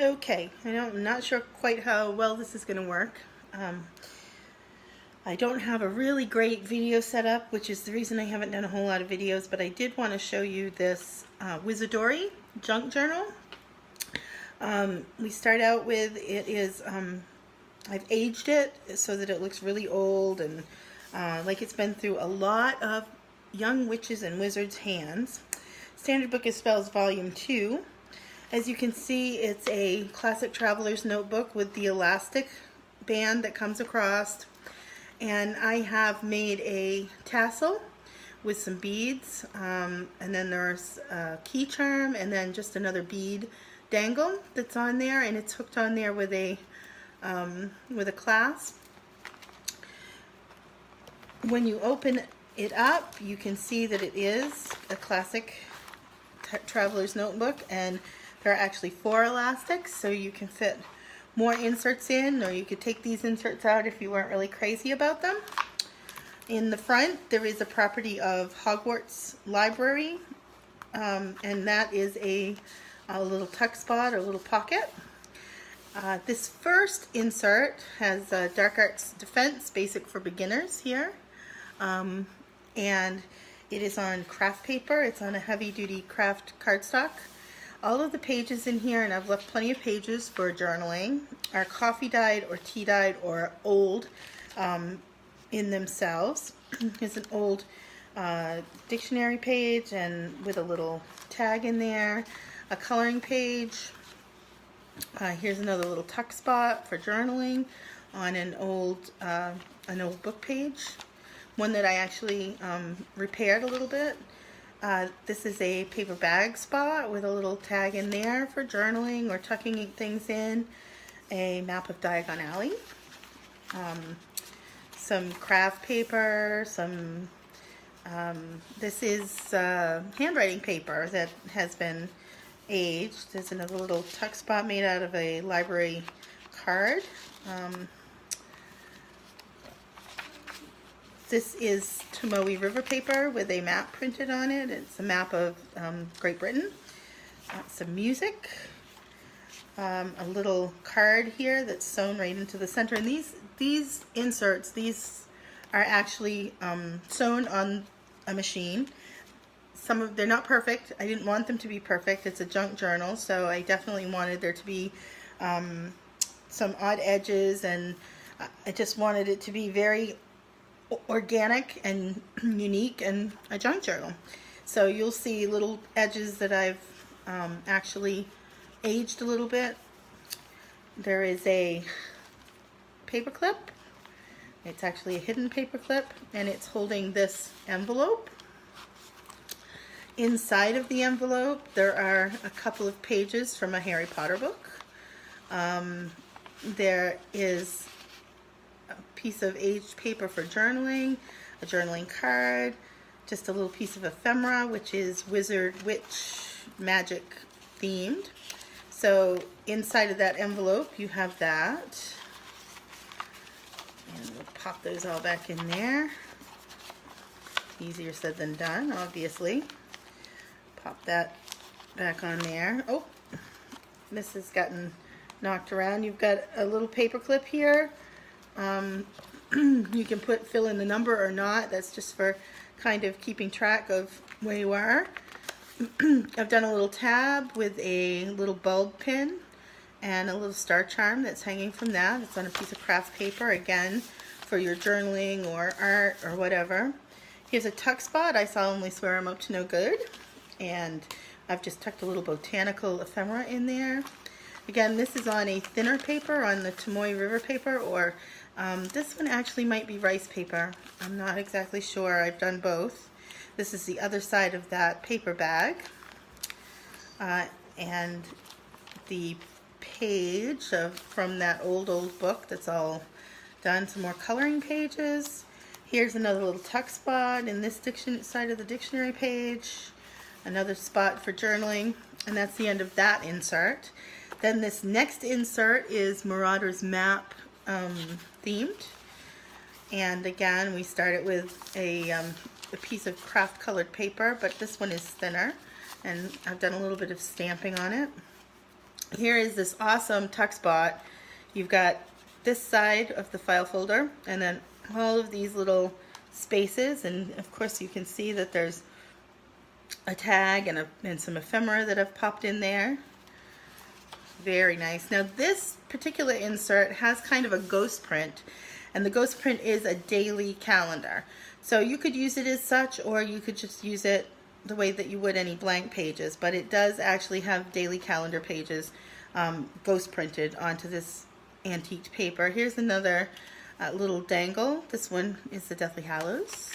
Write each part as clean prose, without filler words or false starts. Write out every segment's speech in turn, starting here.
Okay, I'm not sure quite how well this is going to work. I don't have a really great video setup, which is the reason I haven't done a whole lot of videos, but I did want to show you this WizarDori junk journal. We start out with, I've aged it so that it looks really old and like it's been through a lot of young witches and wizards' hands. Standard Book of Spells Volume 2. As you can see, it's a classic traveler's notebook with the elastic band that comes across. And I have made a tassel with some beads, and then there's a key charm, and then just another bead dangle that's on there, and it's hooked on there with a clasp. When you open it up, you can see that it is a classic traveler's notebook, and there are actually 4 elastics, so you can fit more inserts in, or you could take these inserts out if you weren't really crazy about them. In the front, there is a property of Hogwarts Library, and that is a little tuck spot, or a little pocket. This first insert has Dark Arts Defense, Basic for Beginners here, and it is on craft paper. It's on a heavy-duty craft cardstock. All of the pages in here, and I've left plenty of pages for journaling, are coffee dyed or tea dyed or old in themselves. Here's an old dictionary page and with a little tag in there, a coloring page. Here's another little tuck spot for journaling on an old book page, one that I actually repaired a little bit. This is a paper bag spot with a little tag in there for journaling or tucking things in. A map of Diagon Alley. Some craft paper, this is handwriting paper that has been aged. There's another little tuck spot made out of a library card. This is Tomoe River paper with a map printed on it. It's a map of Great Britain. Some music. A little card here that's sewn right into the center. And these inserts, these are actually sewn on a machine. They're not perfect. I didn't want them to be perfect. It's a junk journal, so I definitely wanted there to be some odd edges, and I just wanted it to be very organic and unique and a junk journal. So you'll see little edges that I've actually aged a little bit. There is a paper clip. It's actually a hidden paper clip, and it's holding this envelope. Inside of the envelope there are a couple of pages from a Harry Potter book. There is a piece of aged paper for journaling, a journaling card, just a little piece of ephemera, which is wizard, witch, magic themed. So inside of that envelope you have that. And we'll pop those all back in there. Easier said than done, obviously. Pop that back on there. Oh, this has gotten knocked around. You've got a little paper clip here. You can fill in the number or not. That's just for kind of keeping track of where you are. I've done a little tab with a little bulb pin and a little star charm that's hanging from that. It's on a piece of craft paper, again, for your journaling or art or whatever. Here's a tuck spot. I solemnly swear I'm up to no good. And I've just tucked a little botanical ephemera in there. Again, this is on a thinner paper, on the Tomoe River paper, or this one actually might be rice paper. I'm not exactly sure. I've done both. This is the other side of that paper bag. And the page from that old book that's all done. Some more coloring pages. Here's another little tuck spot in this side of the dictionary page. Another spot for journaling, and that's the end of that insert. Then this next insert is Marauder's Map themed, and again we started with a piece of craft colored paper, but this one is thinner, and I've done a little bit of stamping on it. Here is this awesome tuck spot. You've got this side of the file folder and then all of these little spaces, and of course you can see that there's a tag and some ephemera that have popped in there. Very nice. Now this particular insert has kind of a ghost print, and the ghost print is a daily calendar. So you could use it as such, or you could just use it the way that you would any blank pages, but it does actually have daily calendar pages ghost printed onto this antique paper. Here's another little dangle. This one is the Deathly Hallows.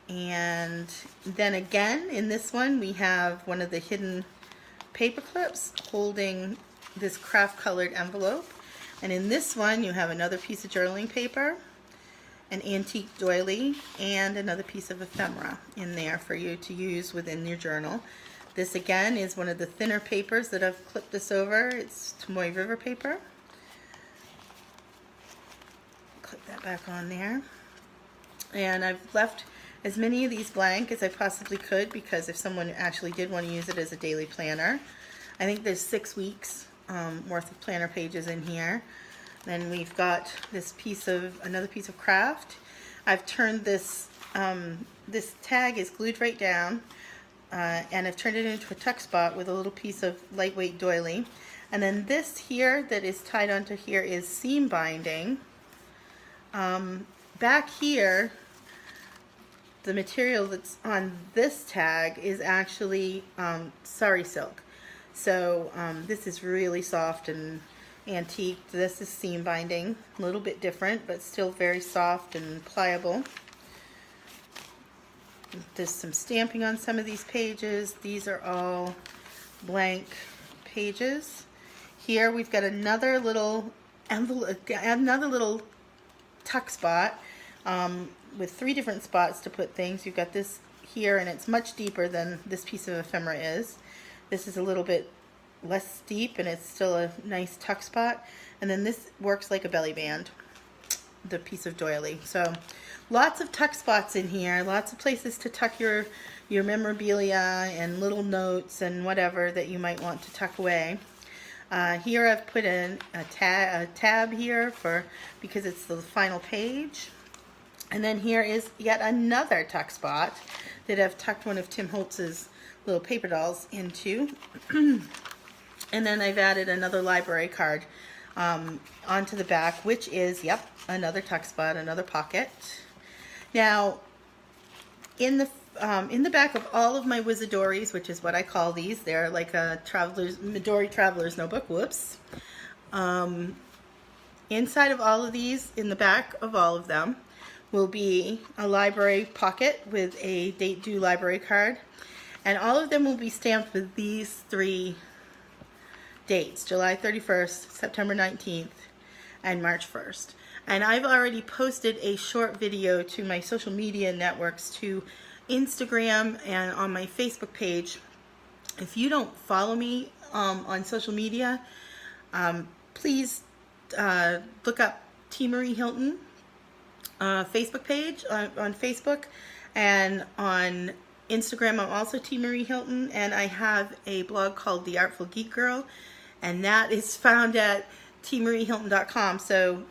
And then again, in this one, we have one of the hidden paper clips holding this craft colored envelope. And in this one, you have another piece of journaling paper, an antique doily, and another piece of ephemera in there for you to use within your journal. This again is one of the thinner papers that I've clipped this over. It's Tomoe River paper. Clip that back on there. And I've left as many of these blank as I possibly could, because if someone actually did want to use it as a daily planner. I think there's 6 weeks worth of planner pages in here. Then we've got this another piece of craft. I've turned this, this tag is glued right down, and I've turned it into a tuck spot with a little piece of lightweight doily. And then this here that is tied onto here is seam binding. Back here, the material that's on this tag is actually sari silk. So this is really soft and antique. This is seam binding, a little bit different, but still very soft and pliable. There's some stamping on some of these pages. These are all blank pages. Here we've got another little envelope, another little tuck spot with 3 different spots to put things. You've got this here, and it's much deeper than this piece of ephemera is. This is a little bit less deep, and it's still a nice tuck spot. And then this works like a belly band, the piece of doily. So lots of tuck spots in here, lots of places to tuck your memorabilia and little notes and whatever that you might want to tuck away. Here I've put in a tab here because it's the final page. And then here is yet another tuck spot that I've tucked one of Tim Holtz's little paper dolls into. And then I've added another library card onto the back, which is, yep, another tuck spot, another pocket. Now, in the back of all of my WizarDoris, which is what I call these, they're like a Dori Traveler's Notebook, whoops. Inside of all of these, in the back of all of them, will be a library pocket with a date due library card. And all of them will be stamped with these 3 dates: July 31st, September 19th, and March 1st. And I've already posted a short video to my social media networks, to Instagram and on my Facebook page. If you don't follow me on social media, please look up T. Marie Hilton Facebook page on Facebook, and on Instagram I'm also T. Marie Hilton, and I have a blog called The Artful Geek Girl, and that is found at tmariehilton.com. So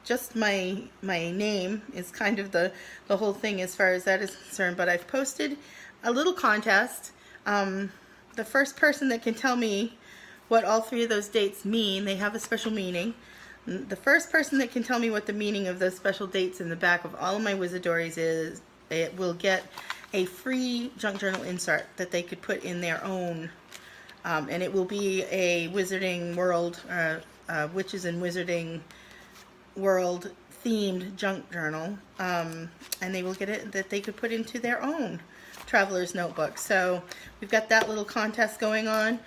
just my name is kind of the whole thing as far as that is concerned. But I've posted a little contest. The first person that can tell me what all 3 of those dates mean, they have a special meaning. The first person that can tell me what the meaning of those special dates in the back of all of my WizarDoris is, it will get a free junk journal insert that they could put in their own, and it will be a Wizarding World, Witches and Wizarding World themed junk journal, and they will get it that they could put into their own Traveler's Notebook. So we've got that little contest going on.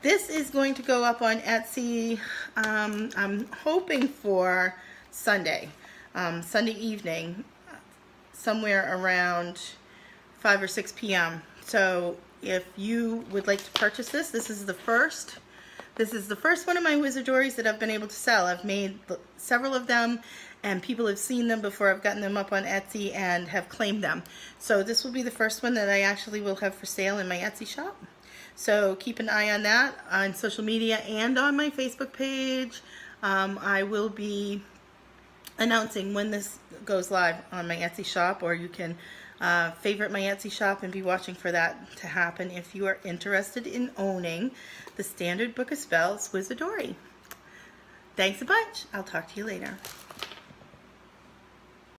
This is going to go up on Etsy, I'm hoping for Sunday evening, somewhere around 5 or 6 p.m. So if you would like to purchase this, this is the first one of my WizarDoris that I've been able to sell. I've made several of them, and people have seen them before I've gotten them up on Etsy and have claimed them. So this will be the first one that I actually will have for sale in my Etsy shop. So keep an eye on that on social media and on my Facebook page. I will be announcing when this goes live on my Etsy shop, or you can favorite my Etsy shop and be watching for that to happen if you are interested in owning the Standard Book of Spells WizarDori. Thanks a bunch. I'll talk to you later.